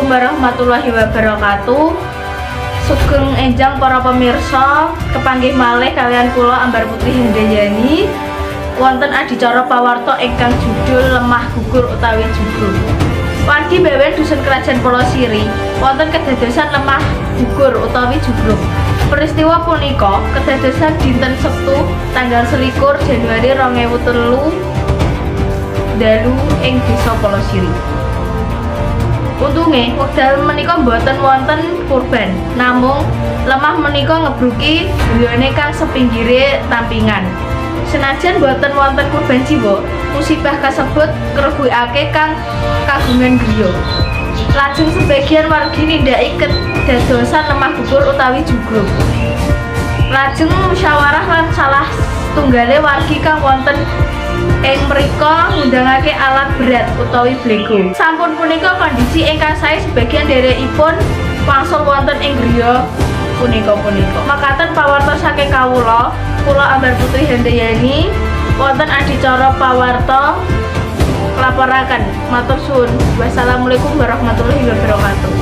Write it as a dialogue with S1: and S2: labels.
S1: Assalamualaikum warahmatullahi wabarakatuh. Sugeng enjang para pemirsa, kepanggih malih kalian kula Ambar Putri Handayani wonten adicara pawarta ingkang judul Lemah Gugur utawi Jugruk. Wargi Bewen Dusun Krajan Polosiri wonten kedadosan lemah gugur utawi jugruk. Peristiwa punika kedadosan dinten Sabtu tanggal 21 Januari 2003 dalu ing Desa Polosiri. Untunge wekdal menika boten wonten kurban, namung lemah menika ngebruki griyane kang sepinggire tampingan. Senajan boten wonten kurban jiwa, musibah kasebut ngrebukake kang kagungan griya. Lajeng sebagian wargi nindaki kedadosan lemah gugur utawi jugruk. Lajeng musyawarah lan salah tunggale wargi kang wonten ing mrika ngundangake alat berat utawi blego. Sampun punika kondisi ingkang sae sebagian dherekipun wangsul wonten ing griya punika. Makaten pawarta saking kula Ambar Putri Handayani wonten adicara pawarta laporaken. Matur suwun. Wassalamualaikum warahmatullahi wabarakatuh.